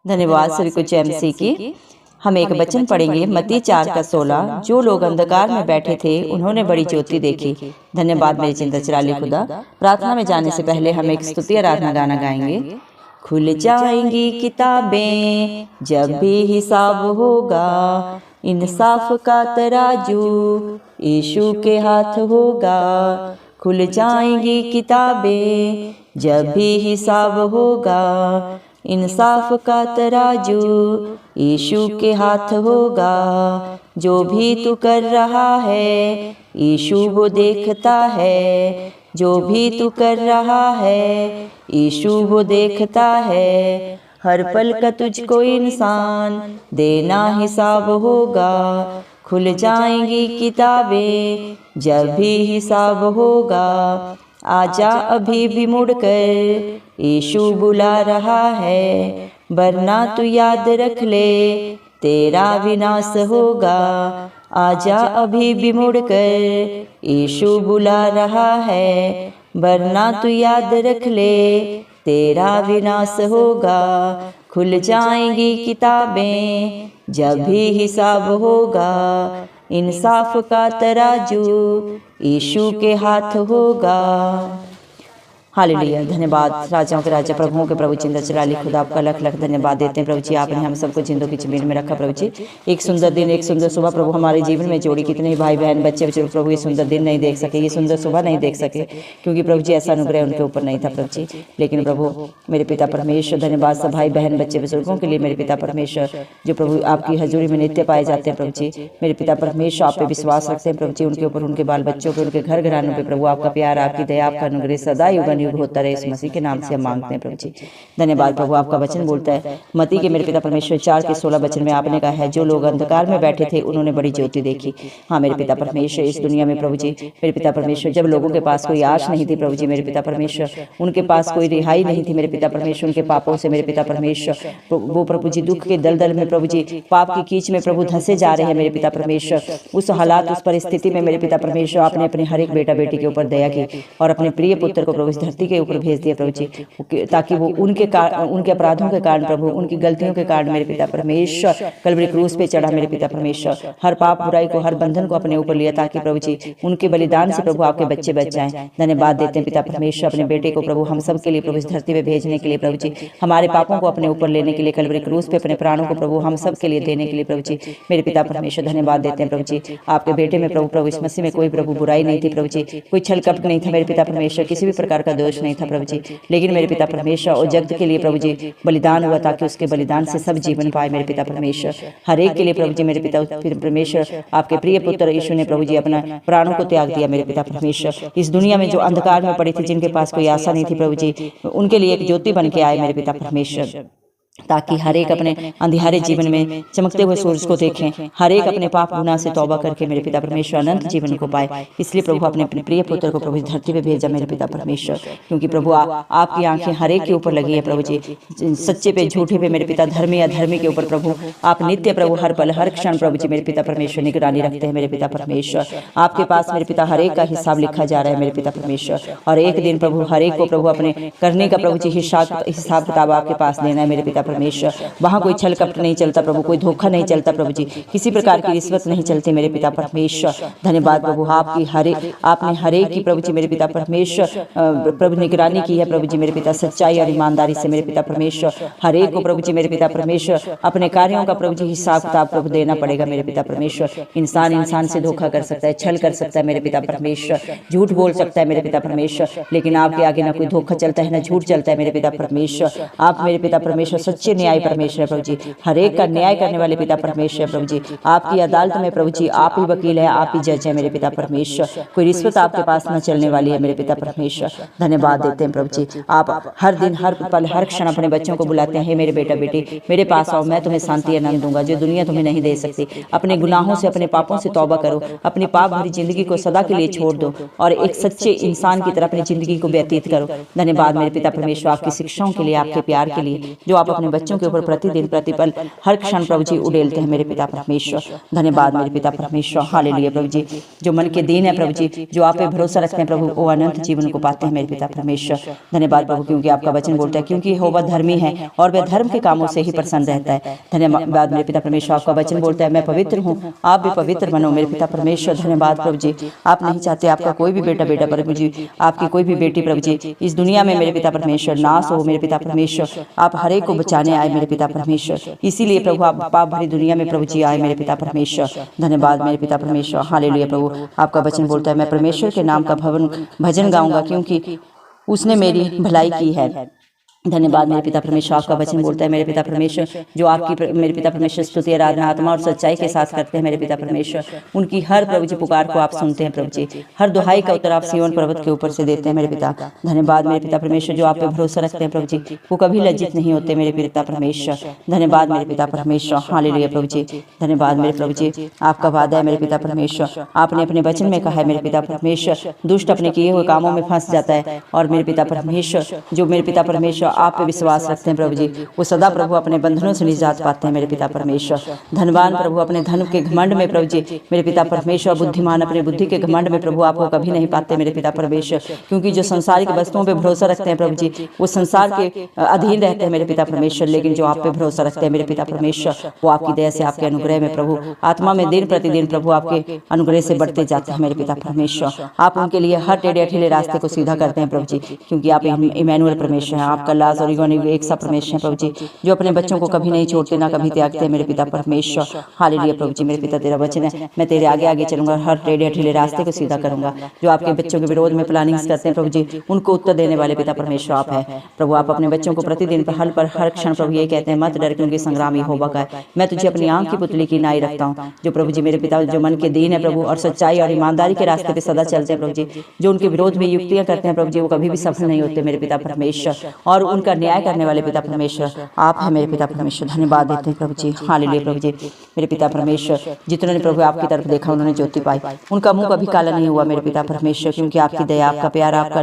धन्यवाद सभी को एमसी की। हम एक वचन पढ़ेंगे मत्ती 4:16। जो लोग अंधकार में बैठे थे उन्होंने बड़ी ज्योति देखी। धन्यवाद मेरे चिंता चराली खुदा। प्रार्थना में जाने से पहले हम एक स्तुति आराधना गाना गाएंगे। खुल जाएंगी किताबें जब भी हिसाब होगा, इंसाफ का तराजू यीशु के हाथ होगा। खुल जाएंगी किताबें जब भी हिसाब होगा, इंसाफ का तराजू यीशु के हाथ होगा। जो भी तू कर रहा है यीशु वो देखता है, जो भी तू कर रहा है यीशु वो देखता है। हर पल का तुझको इंसान देना हिसाब होगा। खुल जाएंगी किताबें जब भी हिसाब होगा। आजा अभी भी मुड़कर यीशु बुला रहा है, वरना तू याद रख ले तेरा विनाश होगा। आजा अभी भी मुड़कर यीशु बुला रहा है, वरना तू याद रख ले तेरा विनाश होगा। खुल जाएंगी किताबें जब भी हिसाब होगा, इंसाफ का तराजू यीशु के हाथ होगा। हालेलुया। धन्यवाद राजाओं के राजा प्रभुओं के प्रभु चिंता चराली खुदा, आपका लख लख धन्यवाद देते हैं प्रभु जी। आपने हम सबको जिंदों की जमीन में रखा प्रभु जी। एक सुंदर दिन, एक सुंदर सुबह प्रभु हमारे जीवन में जोड़ी। कितने भाई बहन बच्चे बच्चे प्रभु ये सुंदर दिन नहीं देख सके, ये सुंदर सुबह नहीं देख सके, क्योंकि प्रभु जी ऐसा अनुग्रह उनके ऊपर नहीं था प्रभु जी। लेकिन प्रभु मेरे पिता परमेश्वर, धन्यवाद सब भाई बहन बच्चे बुजुर्गों के लिए मेरे पिता परमेश्वर, जो प्रभु आपकी हजूरी में नित्य पाए जाते हैं प्रभु जी। मेरे पिता परमेश्वर आप पे विश्वास रखते हैं प्रभु जी, उनके ऊपर, उनके बाल बच्चों पे, उनके घर घरानों पे प्रभु आपका प्यार, आपकी दया, आपका अनुग्रह सदा युगानुयुग होता रहे। मसीह के नाम से हम मांगते हैं प्रभु जी। धन्यवाद प्रभु। आपका वचन बोलता है मत्ती के मेरे पिता परमेश्वर 4:16 वचन में आपने कहा है, जो लोग अंधकार में बैठे थे उन्होंने बड़ी ज्योति देखी। हाँ मेरे पिता परमेश्वर, इस दुनिया में प्रभु जी मेरे पिता परमेश्वर, जब लोगों के पास कोई आश नहीं थी प्रभु जी मेरे पिता परमेश्वर, उनके पास कोई रिहाई नहीं थी मेरे पिता परमेश्वर, उनके पापों से मेरे पिता परमेश्वर, वो प्रभु जी दुख के दलदल में प्रभु जी पाप की कीच में प्रभु धंसे जा रहे हैं मेरे पिता परमेश्वर। उस हालात, उस परिस्थिति में मेरे पिता परमेश्वर आपने अपने हर एक बेटा बेटी के ऊपर दया की और अपने प्रिय पुत्र को प्रभु इस धरती के ऊपर भेज दिया प्रभु जी, ताकि वो उनके अपराधों के कारण प्रभु, उनकी गलतियों के कारण मेरे पिता परमेश्वर कलवरी क्रूस पे चढ़ा मेरे पिता परमेश्वर, हर पाप बुराई को, हर बंधन को अपने ऊपर लिया, ताकि प्रभु जी उनके बलिदान से प्रभु आपके बच्चे बच जाएं। धन्यवाद देते हैं पिता परमेश्वर अपने बेटे को प्रभु हम सब के लिए प्रभु इस धरती पे भेजने के लिए प्रभु जी, हमारे पापों को अपने ऊपर लेने के लिए कलवरी क्रूस पे अपने प्राणों को प्रभु हम सब के लिए देने के लिए प्रभु जी मेरे पिता परमेश्वर। धन्यवाद देते हैं प्रभु जी आपके बेटे में प्रभु इस मसीह में कोई प्रभु बुराई नहीं थी प्रभु जी, कोई छल कपट नहीं था मेरे पिता परमेश्वर, किसी भी प्रकार का दोष नहीं था प्रभु जी। लेकिन मेरे पिता परमेश्वर और जगत के लिए प्रभु जी बलिदान हुआ, ताकि उसके बलिदान से सब जीवन पाए मेरे पिता परमेश्वर। हर एक के लिए प्रभु जी मेरे पिता परमेश्वर आपके प्रिय पुत्र यीशु ने प्रभु जी अपना प्राणों को त्याग दिया मेरे पिता परमेश्वर। इस दुनिया में जो अंधकार में पड़ी थी, जिनके पास कोई आशा नहीं थी प्रभु जी, उनके लिए एक ज्योति बन के आए मेरे पिता परमेश्वर, ताकि हर एक अपने अंधियारे जीवन में चमकते हुए सूरज को देखें, हर एक अपने पाप गुनाह से तौबा करके मेरे पिता परमेश्वर अनंत जीवन को पाए। इसलिए प्रभु अपने प्रिय पुत्र को प्रभु धरती पे भेजा मेरे पिता परमेश्वर, क्योंकि प्रभु आपकी आंखें हर एक के ऊपर लगी है प्रभु जी, सच्चे पे झूठे पे मेरे पिता, धर्मी या धर्मी के ऊपर प्रभु आप नित्य प्रभु हर पल हर क्षण प्रभु जी मेरे पिता परमेश्वर निगरानी रखते हैं मेरे पिता परमेश्वर। आपके पास मेरे पिता हर एक का हिसाब लिखा जा रहा है मेरे पिता परमेश्वर, और एक दिन प्रभु हर एक को प्रभु अपने करने का प्रभु जी हिसाब किताब आपके पास देना है मेरे पिता परमेश्वर। वहाँ कोई छल कपट नहीं चलता प्रभु, कोई धोखा नहीं चलता प्रभु जी, किसी प्रकार की रिश्वत नहीं चलती मेरे पिता परमेश्वर। धन्यवाद प्रभु आपकी आपने हर एक की प्रभु जी मेरे पिता परमेश्वर प्रभु निगरानी की है प्रभु जी मेरे पिता, सच्चाई और ईमानदारी से मेरे पिता परमेश्वर। हर एक को प्रभु जी मेरे पिता परमेश्वर अपने कार्यों का प्रभु जी हिसाब किताब प्रभु देना पड़ेगा मेरे पिता परमेश्वर। इंसान से धोखा कर सकता है, छल कर सकता है मेरे पिता परमेश्वर, झूठ बोल सकता है मेरे पिता परमेश्वर, लेकिन आपके आगे ना कोई धोखा चलता है ना झूठ चलता है मेरे पिता परमेश्वर। आप मेरे पिता परमेश्वर सच्चे न्याय परमेश्वर प्रभु जी, हर एक का न्याय करने वाले पिता परमेश्वर प्रभु जी। आपकी अदालत में प्रभु जी आप ही वकील है, आप ही जज है मेरे पिता परमेश्वर। कोई रिश्वत आपके पास न चलने वाली है मेरे पिता परमेश्वर। धन्यवाद देते हैं प्रभु जी, आप हर दिन हर पल हर क्षण अपने बच्चों को बुलाते हैं, हे मेरे बेटा बेटी मेरे पास आओ, मैं तुम्हें शांति आनंद दूंगा जो दुनिया तुम्हें नहीं दे सकती। अपने गुनाहों से, अपने पापों से तौबा करो, अपनी पाप भरी जिंदगी को सदा के लिए छोड़ दो और एक सच्चे इंसान की तरह अपनी जिंदगी को व्यतीत करो। धन्यवाद मेरे पिता परमेश्वर आपकी शिक्षाओं के लिए, आपके प्यार के लिए, जो आप अपने बच्चों के ऊपर प्रतिदिन प्रतिपल हर क्षण प्रभु जी उड़ेलते हैं मेरे पिता परमेश्वर। धन्यवाद मेरे पिता परमेश्वर, हालेलुया प्रभु जी। जो मन के दीन है प्रभु जी, जो आप पे भरोसा रखते हैं प्रभु, वो अनंत जीवन को पाते हैं मेरे पिता परमेश्वर। धन्यवाद प्रभु, क्योंकि आपका वचन बोलता है क्योंकि यहोवा धर्मी है और वह धर्म के कामों से ही प्रसन्न रहता है। धन्यवाद मेरे पिता परमेश्वर, आपका वचन बोलता है मैं पवित्र हूँ, आप भी पवित्र बनो मेरे पिता परमेश्वर। धन्यवाद प्रभु जी, आप नहीं चाहते आपका कोई भी बेटा प्रभु जी, आपकी कोई भी बेटी प्रभु जी इस दुनिया में मेरे पिता परमेश्वर नाश हो मेरे पिता परमेश्वर। आप हर एक को बचाने आए मेरे पिता परमेश्वर, इसीलिए प्रभु आप पाप भरी दुनिया में प्रभु जी आए मेरे पिता परमेश्वर। धन्यवाद मेरे पिता परमेश्वर, हालेलुया प्रभु। आपका वचन बोलता है मैं परमेश्वर के नाम का भजन गाऊंगा क्योंकि उसने मेरी भलाई की है। धन्यवाद मेरे पिता परमेश्वर, आपका वचन बोलता है मेरे पिता परमेश्वर, जो आपकी मेरे पिता परमेश्वर स्तुति आराधना आत्मा और सच्चाई के साथ करते हैं मेरे पिता परमेश्वर, उनकी हर प्रभु जी पुकार को आप सुनते हैं प्रभु जी, हर दुहाई का उत्तर आप सिय्योन पर्वत के ऊपर से देते हैं मेरे पिता। धन्यवाद मेरे पिता परमेश्वर, जो आप पे भरोसा रखते हैं प्रभु जी, वो कभी लज्जित नहीं होते मेरे पिता परमेश्वर। धन्यवाद मेरे पिता परमेश्वर, हालेलुया प्रभु जी। धन्यवाद मेरे प्रभु जी, आपका वादा है मेरे पिता परमेश्वर, आपने अपने वचन में कहा है मेरे पिता परमेश्वर, दुष्ट अपने किए हुए कामों में फंस जाता है और मेरे पिता परमेश्वर जो मेरे पिता परमेश्वर आप पे विश्वास रखते हैं प्रभु जी, वो सदा प्रभु अपने बंधनों से निजात पाते हैं मेरे पिता परमेश्वर। धनवान प्रभु अपने धन के घमंड में प्रभु जी मेरे पिता परमेश्वर, बुद्धिमान अपने बुद्धि के घमंड में प्रभु आपको कभी नहीं पाते मेरे पिता परमेश्वर, क्योंकि जो संसारिक वस्तुओं पे भरोसा रखते हैं प्रभु जी वो संसार के अधीन रहते हैं मेरे पिता परमेश्वर, लेकिन जो आप पे भरोसा रखते हैं मेरे पिता परमेश्वर वो आपकी दया से आपके अनुग्रह में प्रभु आत्मा में दिन प्रतिदिन प्रभु आपके अनुग्रह से बढ़ते जाते हैं मेरे पिता परमेश्वर। आप उनके लिए हर टेढ़े अठेले रास्ते को सीधा करते हैं प्रभु जी, क्योंकि आप इमैनुअल परमेश्वर हैं, आपका लाज और एक सा परमेश्वर है प्रभु जी, जो अपने बच्चों को कभी नहीं छोड़ते ना कभी त्यागते हैं मेरे पिता परमेश्वर। हालेलुया प्रभु जी, मेरे पिता तेरा वचन है मैं तेरे आगे आगे चलूंगा, हर टेढ़े अठेले रास्ते को सीधा करूंगा। जो आपके बच्चों के विरोध में प्लानिंग्स करते हैं प्रभु जी, उनको उत्तर देने वाले पिता परमेश्वर आप है प्रभु। आप अपने बच्चों को प्रतिदिन पर हर क्षण प्रभु ये कहते हैं मत डर, क्योंकि संग्राम यहोवा का है, मैं तुझे अपनी आंख की पुतली की नाई रखता हूँ। जो प्रभु जी मेरे पिता जो मन के दीन है प्रभु और सच्चाई और ईमानदारी के रास्ते पे सदा चलते हैं प्रभु जी, जो उनके विरोध में युक्तियां करते हैं प्रभु जी, वो कभी भी सफल नहीं होते मेरे पिता परमेश्वर, और उनका न्याय करने वाले पिता परमेश्वर आप है मेरे पिता परमेश्वर। धन्यवाद देते हैं प्रभु जी, हालेलुया प्रभु जी। मेरे पिता परमेश्वर जितने ने प्रभु आपकी तरफ देखा उन्होंने ज्योति पाई, उनका मुंह कभी काला नहीं हुआ मेरे पिता परमेश्वर, क्योंकि आपकी दया आपका प्यार आपका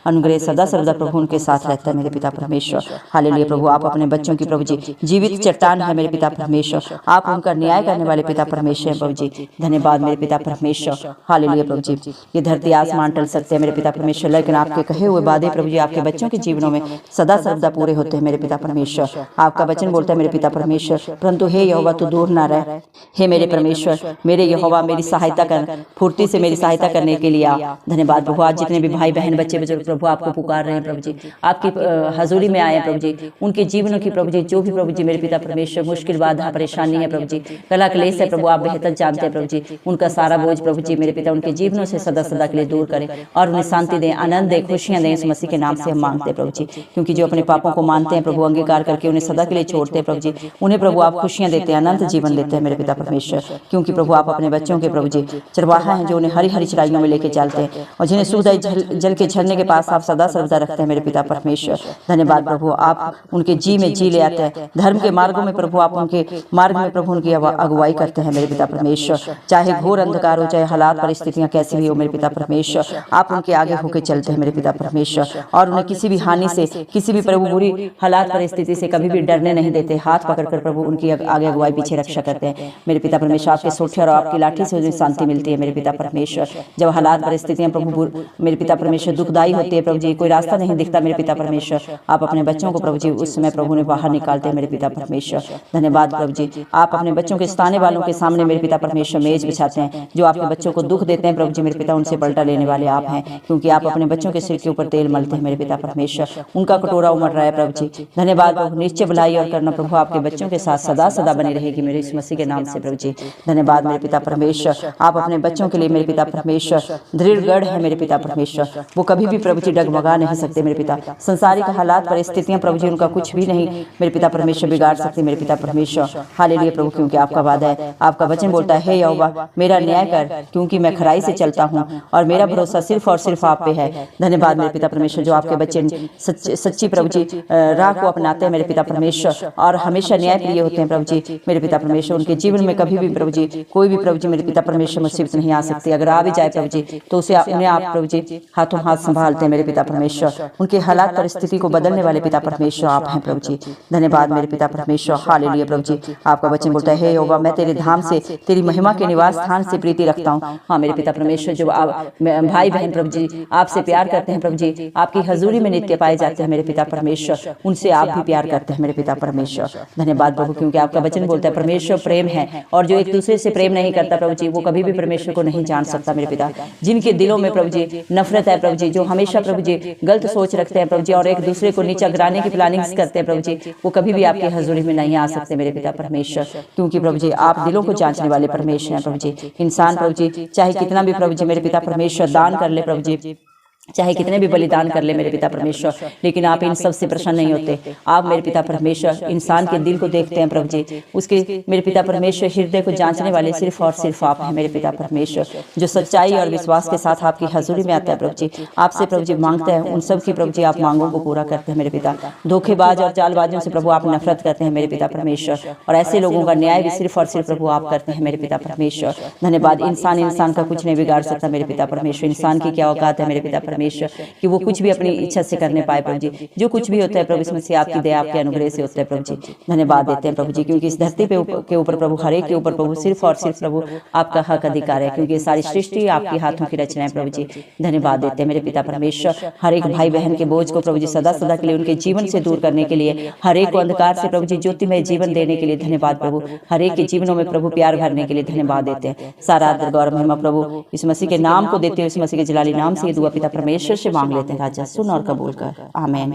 अनुग्रह सदा सर्वदा प्रभु उनके साथ रहता है मेरे पिता परमेश्वर। हालेलुया प्रभु, आप अपने बच्चों की प्रभु जी जीवित चट्टान है मेरे पिता परमेश्वर, आप उनका न्याय करने वाले पिता परमेश्वर प्रभु जी। धन्यवाद मेरे पिता परमेश्वर, हालेलुया प्रभु जी। ये धरती आसमान टल सकते हैं मेरे पिता परमेश्वर, लेकिन आपके कहे हुए वादे प्रभु जी आपके बच्चों के जीवनों में सदा सर्वदा पूरे होते हैं मेरे पिता परमेश्वर। आपका वचन बोलता है मेरे पिता परमेश्वर, परंतु हे यहोवा तू दूर ना रह, हे मेरे परमेश्वर मेरे यहोवा मेरी सहायता कर, फुर्ती से मेरी सहायता करने के लिए आ। धन्यवाद प्रभु, आज जितने भी भाई बहन बच्चे बुजुर्ग प्रभु आपको पुकार रहे हैं प्रभु जी, आपकी हजूरी में आए प्रभु जी, उनके जीवनों की प्रभु जी जो भी प्रभु जी मेरे पिता परमेश्वर मुश्किल बाधा परेशानी है प्रभु जी, कला क्लेश है प्रभु आप बेहतर जानते हैं प्रभु जी, उनका सारा बोझ प्रभु जी मेरे पिता उनके जीवनों से सदा सदा के लिए दूर करें और उन्हें शांति दें, आनंद दें, खुशियां दें। इस मसीह के नाम से हम मांगते हैं प्रभु जी, क्योंकि जो अपने पापों को मानते हैं प्रभु अंगीकार करके उन्हें सदा के लिए छोड़ते हैं प्रभु जी, उन्हें प्रभु आप खुशियां देते हैं, अनंत जीवन देते हैं मेरे पिता परमेश्वर, क्योंकि प्रभु आप अपने बच्चों के प्रभु जी चरवाहा हैं जो उन्हें हरी हरी चराइयों में लेके चलते हैं और जिन्हें सुखदायी जल के झरने के पास आप सदा सर्वदा रखते हैं मेरे पिता परमेश्वर। धन्यवाद प्रभु, आप उनके जी में जी ले आते हैं, धर्म के मार्गों में प्रभु आप उनके मार्ग में प्रभु उनकी अगुवाई करते हैं मेरे पिता परमेश्वर। चाहे घोर अंधकार हो, चाहे हालात परिस्थितियां कैसी भी हो मेरे पिता परमेश्वर, आप उनके आगे होकर चलते हैं मेरे पिता परमेश्वर, और उन्हें किसी भी हानि से किसी भी प्रभु बुरी हालात परिस्थिति से कभी भी डरने नहीं देते, हाथ पकड़कर प्रभु उनकी आगे अगुवाई पीछे रक्षा करते हैं मेरे पिता परमेश्वर। आपके सोठे और आपकी लाठी से उन्हें शांति मिलती है मेरे पिता परमेश्वर। जब हालात परिस्थितियां प्रभु मेरे पिता परमेश्वर दुखदायी होती है प्रभु जी, कोई रास्ता नहीं दिखता मेरे पिता परमेश्वर, आप अपने बच्चों को प्रभु जी उस समय प्रभु ने बाहर निकालते हैं मेरे पिता परमेश्वर। धन्यवाद प्रभु जी, आप अपने बच्चों के स्थाने वालों के सामने मेरे पिता परमेश्वर मेज बिछाते हैं, जो आपके बच्चों को दुख देते हैं प्रभु जी मेरे पिता उनसे पलटा लेने वाले आप हैं, क्योंकि आप अपने बच्चों के सिर के ऊपर तेल मलते हैं मेरे पिता परमेश्वर, उनका कटोरा उमड़ रहा है प्रभु जी। धन्यवाद प्रभु, निश्चय भलाई और करना प्रभु आपके बच्चों के साथ सदा सदा बनी रहेगी मेरे इस मसीह के नाम से प्रभु जी। धन्यवाद मेरे पिता परमेश्वर, आप अपने बच्चों के लिए मेरे पिता परमेश्वर दृढ़ गढ़ है मेरे पिता परमेश्वर, वो कभी भी प्रभु जी डगमगा नहीं सकते मेरे पिता। संसारिक हालात परिस्थितियां प्रभु जी उनका कुछ भी नहीं मेरे पिता परमेश्वर बिगाड़ सकते मेरे पिता परमेश्वर। हालेलुया प्रभु, क्योंकि आपका वादा है, आपका वचन बोलता है हे यहोवा मेरा न्याय कर, क्योंकि मैं खराई से चलता हूँ और मेरा भरोसा सिर्फ और सिर्फ आप पे है। धन्यवाद मेरे पिता परमेश्वर, जो आपके बच्चे सच्ची प्रभु जी राह को अपनाते हैं मेरे पिता परमेश्वर, और हमेशा न्याय प्रिय होते हैं प्रभु जी मेरे पिता परमेश्वर। उनके जीवन में कभी भी प्रभु जी कोई भी प्रभु जी मेरे पिता परमेश्वर मुसीबत नहीं आ सकती। अगर आ भी जाए प्रभु जी तो उसे उन्हें आप प्रभु जी हाथों हाथ संभालते हैं मेरे पिता परमेश्वर। उनके हालात परिस्थिति को बदलने वाले पिता परमेश्वर आप हैं प्रभु जी। धन्यवाद मेरे पिता परमेश्वर, हालेलुया प्रभु जी। आपका वचन बोलता है, हे यहोवा मैं तेरे धाम से तेरी महिमा के निवास स्थान से प्रीति रखता हूँ। हाँ मेरे पिता परमेश्वर, जो भाई बहन प्रभु जी आपसे प्यार करते हैं प्रभु जी, आपकी हजूरी में नित्य पाए जाते हैं मेरे पिता परमेश्वर, उनसे आप भी प्यार करते हैं मेरे पिता परमेश्वर। धन्यवाद प्रभु, क्योंकि आपका वचन बोलता है परमेश्वर प्रेम है, और जो एक दूसरे से प्रेम नहीं करता प्रभु जी वो कभी भी परमेश्वर को नहीं जान सकता मेरे पिता। जिनके दिलों में प्रभु जी नफरत है प्रभु जी, जो हमेशा प्रभु जी गलत सोच रखते हैं प्रभु जी और एक दूसरे को नीचा गिराने की प्लानिंग्स करते हैं प्रभु जी, वो कभी भी आपकी हजूरी में नहीं आ सकते मेरे पिता परमेश्वर, क्योंकि प्रभु जी आप दिलों को जांचने वाले परमेश्वर हैं प्रभु जी। इंसान प्रभु जी चाहे कितना भी प्रभु जी मेरे पिता परमेश्वर दान कर ले प्रभु जी, चाहे कितने भी बलिदान कर ले मेरे पिता परमेश्वर, लेकिन आप इन सब से प्रसन्न नहीं होते। आप मेरे पिता परमेश्वर इंसान के दिल को देखते हैं प्रभु जी, उसके मेरे पिता परमेश्वर हृदय को जांचने वाले सिर्फ और सिर्फ आप हैं मेरे पिता परमेश्वर, जो सच्चाई और विश्वास के साथ आपकी हजूरी में आता है प्रभु जी। आपसे प्रभु जी मांगता है उन सब की प्रभु जी आप मांगों को पूरा करते हैं मेरे पिता। धोखेबाज और चालबाजों से प्रभु आप नफरत करते हैं मेरे पिता परमेश्वर, और ऐसे लोगों का न्याय भी सिर्फ और सिर्फ प्रभु आप करते हैं मेरे पिता परमेश्वर। धन्यवाद। इंसान का कुछ नहीं बिगाड़ सकता मेरे पिता परमेश्वर। इंसान की क्या औकात है मेरे पिता परमेश्वर कि वो कुछ भी अपनी इच्छा से करने पाए प्रभु जी। जो कुछ भी होता है प्रभु इसमें से आपकी दया आपके अनुग्रह से होता है प्रभु जी। धन्यवाद देते हैं प्रभु जी, क्योंकि इस धरती के ऊपर प्रभु हर एक के ऊपर प्रभु सिर्फ और सिर्फ प्रभु आपका हक अधिकार है, क्योंकि सारी सृष्टि आपके हाथों की रचना है प्रभु जी। धन्यवाद देते हैं मेरे पिता परमेश्वर। हर एक भाई बहन के बोझ को प्रभु जी सदा सदा के लिए उनके जीवन से दूर करने के लिए, हर एक को अंधकार से प्रभु जी ज्योतिमय जीवन देने के लिए धन्यवाद प्रभु। हर एक के जीवनों में प्रभु प्यार भरने के लिए धन्यवाद देते हैं। सारा आदर गौरव महिमा प्रभु इस मसीह के नाम को देते हुए, इस मसीह के जलाली नाम से ये दुआ पिता परमेश्वर से मांग लेते हैं राजा, सुन और कबूल कर, आमीन।